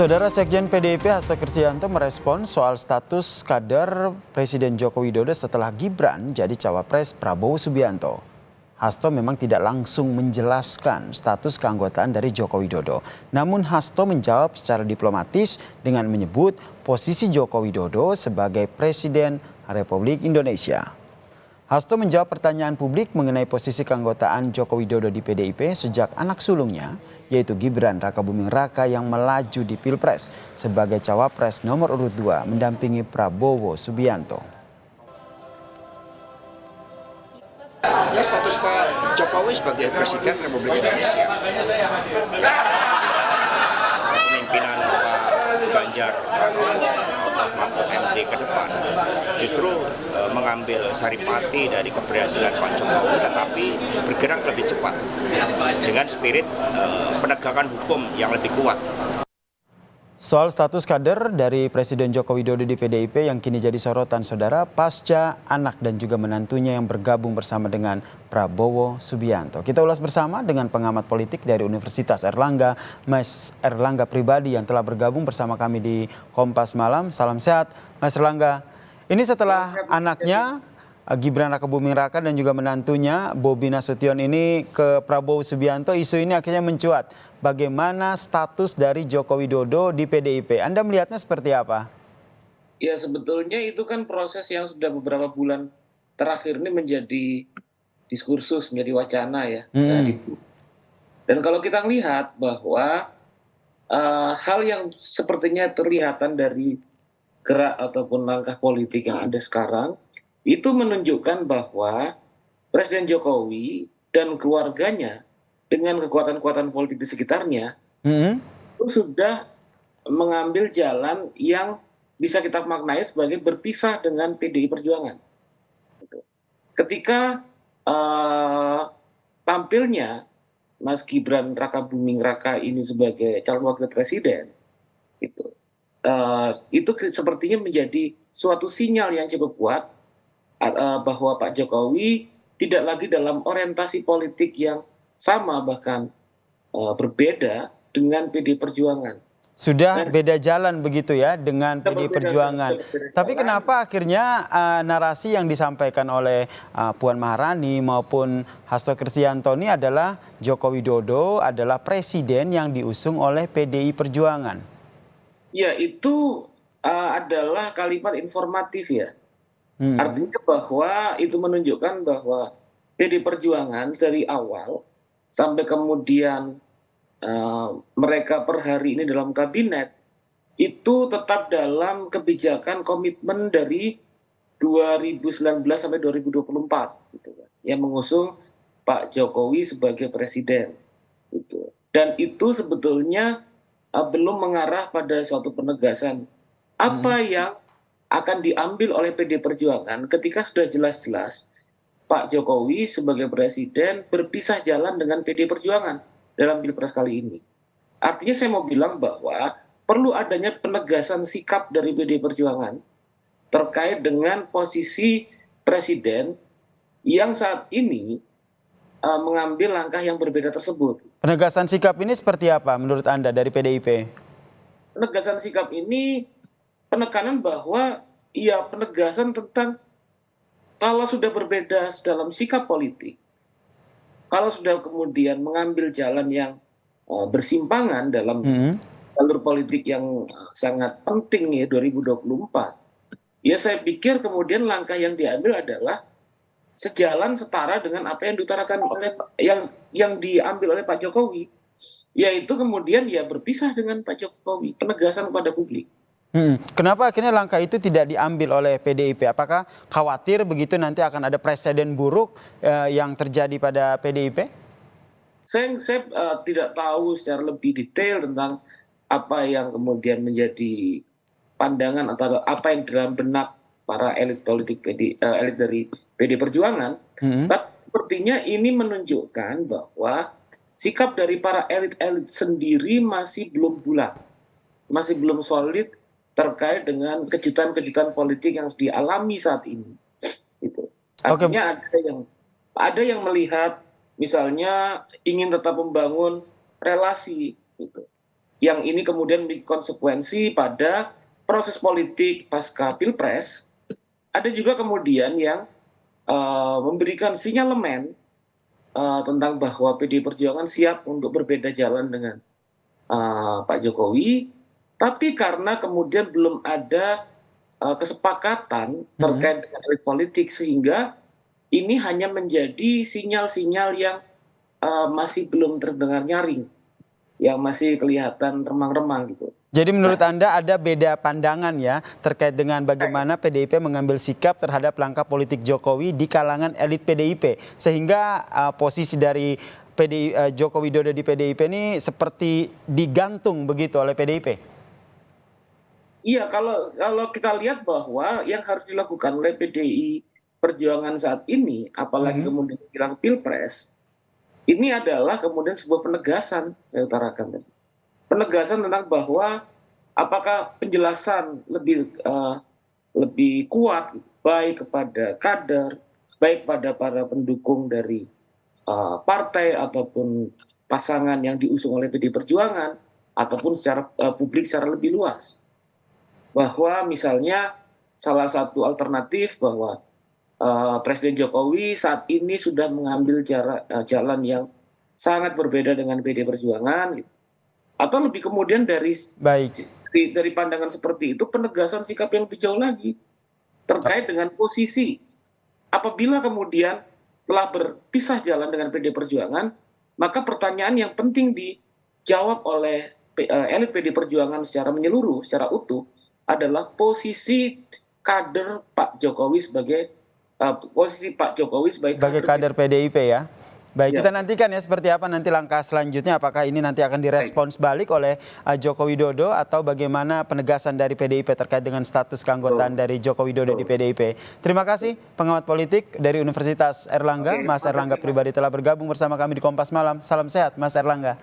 Saudara Sekjen PDIP Hasto Kristianto merespon soal status kader Presiden Joko Widodo setelah Gibran jadi cawapres Prabowo Subianto. Hasto memang tidak langsung menjelaskan status keanggotaan dari Joko Widodo. Namun Hasto menjawab secara diplomatis dengan menyebut posisi Joko Widodo sebagai Presiden Republik Indonesia. Hasto menjawab pertanyaan publik mengenai posisi keanggotaan Joko Widodo di PDIP sejak anak sulungnya, yaitu Gibran Rakabuming Raka yang melaju di Pilpres sebagai cawapres nomor urut 2 mendampingi Prabowo Subianto. Ya, status Pak Jokowi sebagai Presiden Republik Indonesia. Ya, kepemimpinan Pak Ganjar Pranowo atau Mahfud MD ke depan justru mengambil saripati dari keberhasilan Pak Jokowi, tetapi bergerak lebih cepat dengan spirit penegakan hukum yang lebih kuat. Soal status kader dari Presiden Joko Widodo di PDIP yang kini jadi sorotan saudara pasca anak dan juga menantunya yang bergabung bersama dengan Prabowo Subianto. Kita ulas bersama dengan pengamat politik dari Universitas Airlangga, Mas Erlangga Pribadi yang telah bergabung bersama kami di Kompas Malam. Salam sehat Mas Erlangga. Ini setelah anaknya Gibran Rakabuming Raka dan juga menantunya Bobi Nasution ini ke Prabowo Subianto, isu ini akhirnya mencuat. Bagaimana status dari Joko Widodo di PDIP? Anda melihatnya seperti apa? Ya, sebetulnya itu kan proses yang sudah beberapa bulan terakhir ini menjadi diskursus, menjadi wacana ya. Dan kalau kita lihat bahwa hal yang sepertinya terlihatan dari gerak ataupun langkah politik yang ada sekarang, itu menunjukkan bahwa Presiden Jokowi dan keluarganya dengan kekuatan-kekuatan politik di sekitarnya itu sudah mengambil jalan yang bisa kita maknai sebagai berpisah dengan PDI Perjuangan. Ketika tampilnya Mas Gibran Rakabuming Raka ini sebagai calon wakil presiden, itu sepertinya menjadi suatu sinyal yang cukup kuat bahwa Pak Jokowi tidak lagi dalam orientasi politik yang sama, bahkan berbeda dengan PDI Perjuangan. Sudah beda jalan begitu ya dengan PDI Perjuangan. Tapi kenapa akhirnya narasi yang disampaikan oleh Puan Maharani maupun Hasto Kristianto ini adalah Joko Widodo adalah presiden yang diusung oleh PDI Perjuangan? Ya, itu adalah kalimat informatif ya. Artinya bahwa itu menunjukkan bahwa PDI Perjuangan dari awal sampai kemudian mereka per hari ini dalam kabinet itu tetap dalam kebijakan komitmen dari 2019 sampai 2024 gitu kan, yang mengusung Pak Jokowi sebagai presiden gitu. Dan itu sebetulnya belum mengarah pada suatu penegasan apa yang akan diambil oleh PDI Perjuangan ketika sudah jelas-jelas Pak Jokowi sebagai presiden berpisah jalan dengan PDI Perjuangan dalam Pilpres kali ini. Artinya saya mau bilang bahwa perlu adanya penegasan sikap dari PDI Perjuangan terkait dengan posisi presiden yang saat ini mengambil langkah yang berbeda tersebut. Penegasan sikap ini seperti apa menurut Anda dari PDIP? Penegasan sikap ini penekanan bahwa ya penegasan tentang kalau sudah berbeda dalam sikap politik, kalau sudah kemudian mengambil jalan yang bersimpangan dalam jalur politik yang sangat penting ya 2024, ya saya pikir kemudian langkah yang diambil adalah sejalan setara dengan apa yang diutarakan oleh yang diambil oleh Pak Jokowi, yaitu kemudian ya berpisah dengan Pak Jokowi, penegasan kepada publik. Kenapa akhirnya langkah itu tidak diambil oleh PDIP? Apakah khawatir begitu nanti akan ada presiden buruk yang terjadi pada PDIP? Saya tidak tahu secara lebih detail tentang apa yang kemudian menjadi pandangan atau apa yang dalam benak para elit politik elit dari PDI Perjuangan. Tapi sepertinya ini menunjukkan bahwa sikap dari para elit-elit sendiri masih belum bulat, masih belum solid terkait dengan kejutan-kejutan politik yang dialami saat ini. Gitu. Artinya ada yang melihat misalnya ingin tetap membangun relasi gitu, yang ini kemudian memiliki konsekuensi pada proses politik pasca Pilpres. Ada juga kemudian yang memberikan sinyalemen tentang bahwa PDI Perjuangan siap untuk berbeda jalan dengan Pak Jokowi, tapi karena kemudian belum ada kesepakatan terkait dengan elit politik, sehingga ini hanya menjadi sinyal-sinyal yang masih belum terdengar nyaring, yang masih kelihatan remang-remang gitu. Jadi menurut Anda ada beda pandangan ya terkait dengan bagaimana PDIP mengambil sikap terhadap langkah politik Jokowi di kalangan elit PDIP, sehingga posisi dari Joko Widodo di PDIP ini seperti digantung begitu oleh PDIP? Iya, kalau kita lihat bahwa yang harus dilakukan oleh PDI Perjuangan saat ini, apalagi kemudian menjelang Pilpres, ini adalah kemudian sebuah penegasan, saya utarakan tadi. Penegasan tentang bahwa apakah penjelasan lebih kuat baik kepada kader, baik pada para pendukung dari partai ataupun pasangan yang diusung oleh PDI Perjuangan, ataupun secara publik secara lebih luas. Bahwa misalnya salah satu alternatif bahwa Presiden Jokowi saat ini sudah mengambil jalan yang sangat berbeda dengan PDI Perjuangan, gitu. Atau lebih kemudian dari pandangan seperti itu, penegasan sikap yang lebih jauh lagi terkait dengan posisi. Apabila kemudian telah berpisah jalan dengan PDI Perjuangan, maka pertanyaan yang penting dijawab oleh elit PDI Perjuangan secara menyeluruh, secara utuh, adalah posisi kader Pak Jokowi sebagai kader PDIP ya. Baik, Ya. kita nantikan ya seperti apa nanti langkah selanjutnya, apakah ini nanti akan direspons balik oleh Joko Widodo atau bagaimana penegasan dari PDIP terkait dengan status keanggotaan dari Joko Widodo di PDIP. Terima kasih pengamat politik dari Universitas Airlangga, Mas Erlangga Pribadi telah bergabung bersama kami di Kompas Malam. Salam sehat Mas Erlangga.